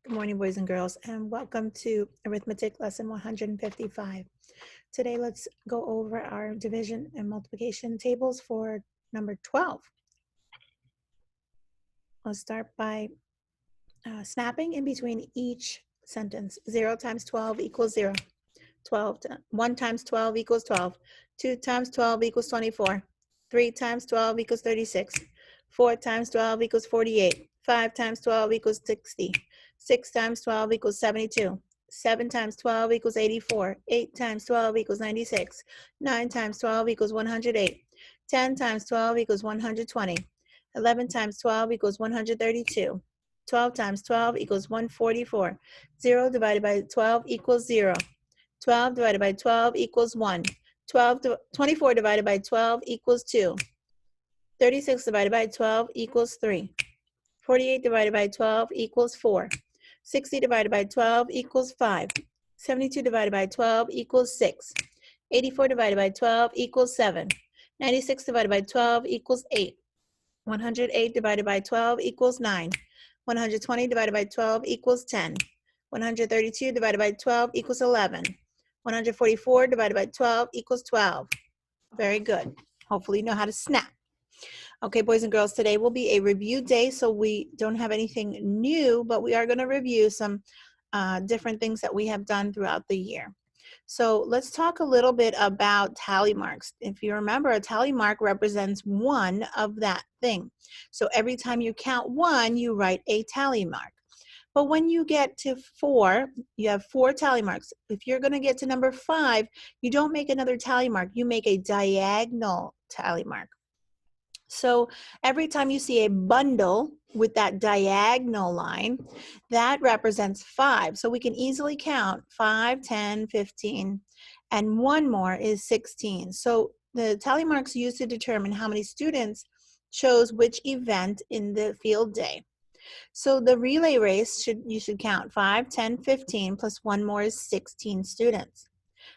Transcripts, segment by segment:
Good morning, boys and girls, and welcome to Arithmetic Lesson 155. Today, let's go over our division and multiplication tables for number 12. Let's start by snapping in between each sentence. 0 times 12 equals 0. 1 times 12 equals 12. 2 times 12 equals 24. 3 times 12 equals 36. 4 times 12 equals 48. 5 times 12 equals 60. 6 times 12 equals 72. 7 times 12 equals 84. 8 times 12 equals 96. 9 times 12 equals 108. 10 times 12 equals 120. 11 times 12 equals 132. 12 times 12 equals 144. 0 divided by 12 equals 0. 12 divided by 12 equals 1. 24 divided by 12 equals 2. 36 divided by 12 equals 3. 48 divided by 12 equals 4. 60 divided by 12 equals 5. 72 divided by 12 equals 6. 84 divided by 12 equals 7. 96 divided by 12 equals 8. 108 divided by 12 equals 9. 120 divided by 12 equals 10. 132 divided by 12 equals 11. 144 divided by 12 equals 12. Very good. Hopefully you know how to snap. Okay, boys and girls, today will be a review day, so we don't have anything new, but we are going to review some different things that we have done throughout the year. So let's talk a little bit about tally marks. If you remember, a tally mark represents one of that thing. So every time you count one, you write a tally mark. But when you get to 4, you have 4 tally marks. If you're going to get to number 5, you don't make another tally mark. You make a diagonal tally mark. So every time you see a bundle with that diagonal line, that represents 5. So we can easily count 5, 10, 15, and one more is 16. So the tally marks used to determine how many students chose which event in the field day. So the relay race, you should count 5, 10, 15, plus one more is 16 students.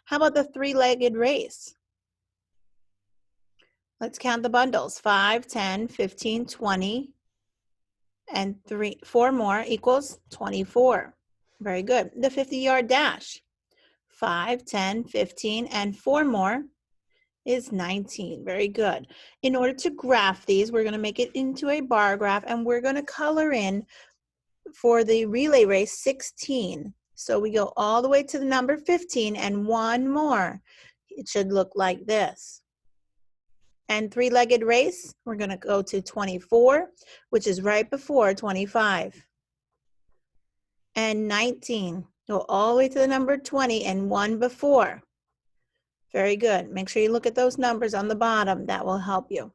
How about the three-legged race? Let's count the bundles. 5, 10, 15, 20, and 4 more equals 24. Very good. The 50-yard dash. 5, 10, 15, and 4 more is 19. Very good. In order to graph these, we're going to make it into a bar graph, and we're going to color in for the relay race 16. So we go all the way to the number 15 and one more. It should look like this. And three-legged race, we're going to go to 24, which is right before 25. And 19, go all the way to the number 20 and one before. Very good. Make sure you look at those numbers on the bottom. That will help you.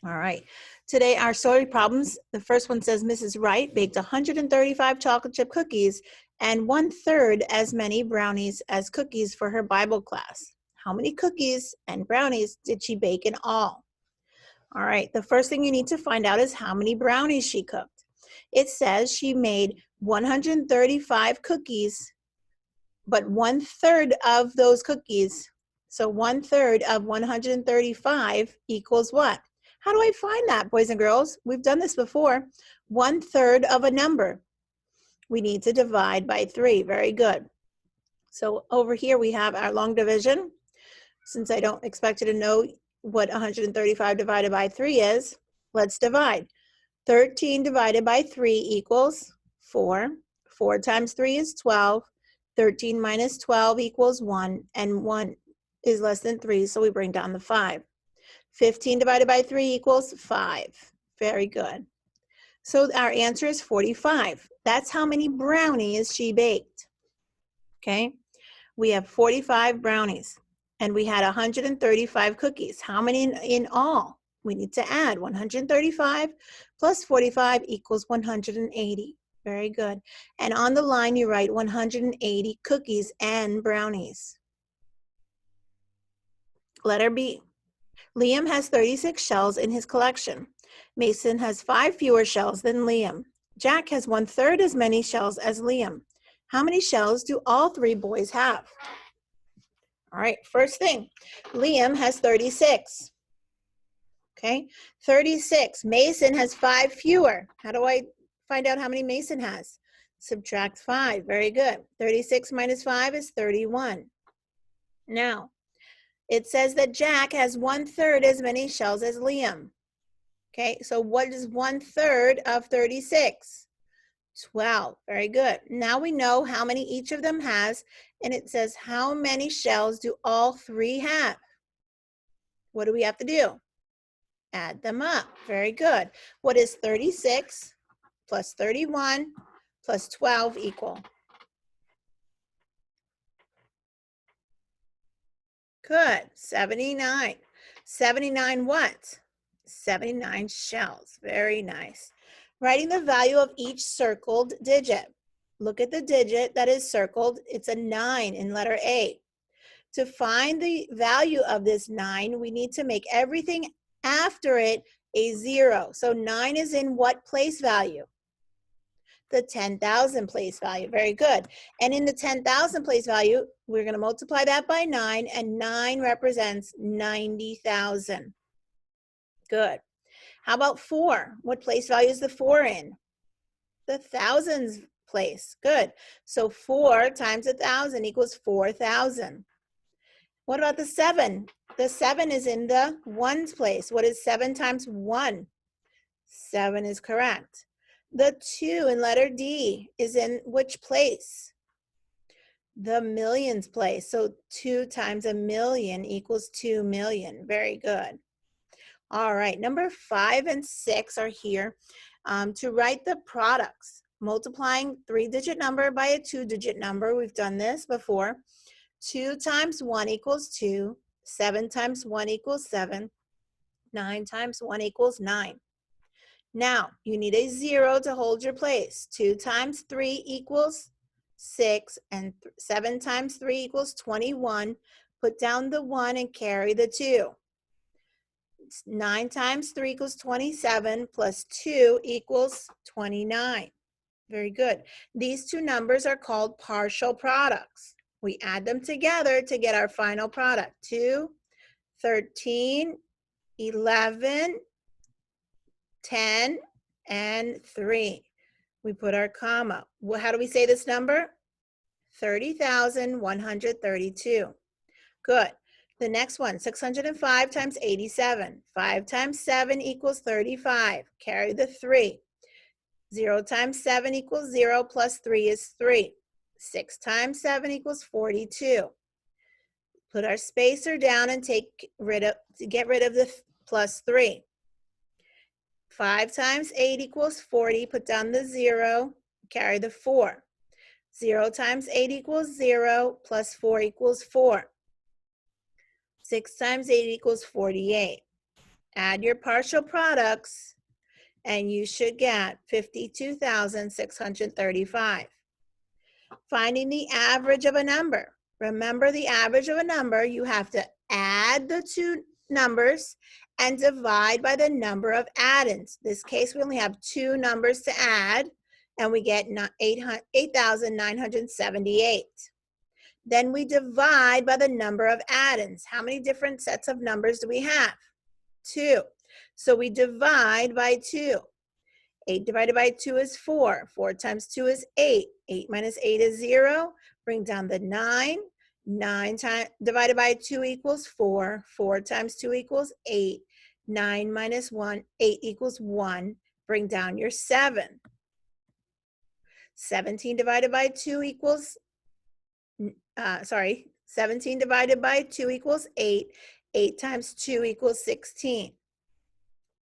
All right. Today, our story problems, the first one says Mrs. Wright baked 135 chocolate chip cookies and 1/3 as many brownies as cookies for her Bible class. How many cookies and brownies did she bake in all? All right, the first thing you need to find out is how many brownies she cooked. It says she made 135 cookies, but 1/3 of those cookies, so 1/3 of 135 equals what? How do I find that, boys and girls? We've done this before. 1/3 of a number. We need to divide by 3. Very good. So over here we have our long division. Since I don't expect you to know what 135 divided by 3 is, let's divide. 13 divided by 3 equals 4. 4 times 3 is 12. 13 minus 12 equals 1, and 1 is less than 3, so we bring down the 5. 15 divided by 3 equals 5. Very good. So our answer is 45. That's how many brownies she baked. Okay? We have 45 brownies. And we had 135 cookies. How many in all? We need to add 135 plus 45 equals 180. Very good. And on the line, you write 180 cookies and brownies. Letter B. Liam has 36 shells in his collection. Mason has 5 fewer shells than Liam. Jack has 1/3 as many shells as Liam. How many shells do all 3 boys have? All right, first thing, Liam has 36. Okay, 36. Mason has 5 fewer. How do I find out how many Mason has? Subtract 5. Very good. 36 minus 5 is 31. Now, it says that Jack has 1/3 as many shells as Liam. Okay, so what is 1/3 of 36? 12. Very good. Now we know how many each of them has, and it says how many shells do all three have? What do we have to do? Add them up. Very good. What is 36 plus 31 plus 12 equal? Good. 79. 79 what? 79 shells. Very nice. Writing the value of each circled digit. Look at the digit that is circled. It's a 9 in letter A. To find the value of this 9, we need to make everything after it a 0. So 9 is in what place value? The 10,000 place value. Very good. And in the 10,000 place value, we're going to multiply that by 9, and 9 represents 90,000. Good. How about 4? What place value is the 4 in? The thousands place. Good. So 4 times 1,000 equals 4,000. What about the 7? The 7 is in the ones place. What is 7 times 1? 7 is correct. The 2 in letter D is in which place? The millions place. So 2 times 1,000,000 equals 2,000,000. Very good. All right, number 5 and 6 are here to write the products. Multiplying 3-digit number by a 2-digit number. We've done this before. 2 times 1 equals 2. 7 times 1 equals 7. 9 times 1 equals 9. Now, you need a 0 to hold your place. 2 times 3 equals 6, and 7 times 3 equals 21. Put down the 1 and carry the 2. 9 times 3 equals 27, plus 2 equals 29. Very good. These two numbers are called partial products. We add them together to get our final product. 2, 13, 11, 10, and 3. We put our comma. Well, how do we say this number? 30,132. Good. The next one, 605 times 87. 5 times 7 equals 35. Carry the 3. 0 times 7 equals 0, plus 3 is 3. 6 times 7 equals 42. Put our spacer down and get rid of the plus 3. 5 times 8 equals 40. Put down the 0, carry the 4. 0 times 8 equals 0, plus 4 equals 4. 6 times 8 equals 48. Add your partial products, and you should get 52,635. Finding the average of a number. Remember, the average of a number, you have to add the two numbers and divide by the number of addends. In this case, we only have 2 numbers to add, and we get 8,978. Then we divide by the number of addends. How many different sets of numbers do we have? 2. So we divide by 2. 8 divided by 2 is 4. 4 times 2 is 8. 8 minus 8 is 0. Bring down the 9. 9 divided by 2 equals 4. 4 times 2 equals 8. 9 minus 1, 8 equals 1. Bring down your 7. 17 divided by 2 equals 17 divided by 2 equals 8. 8 times 2 equals 16.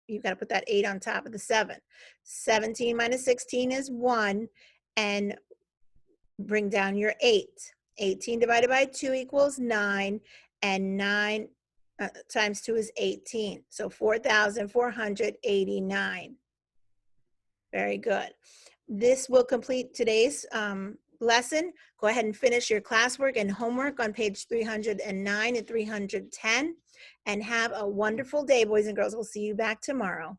You've got to put that 8 on top of the 7. 17 minus 16 is 1, and bring down your 8. 18 divided by 2 equals 9, and 9 times 2 is 18. So 4,489. Very good. This will complete today's lesson. Go ahead and finish your classwork and homework on page 309 and 310. And have a wonderful day, boys and girls. We'll see you back tomorrow.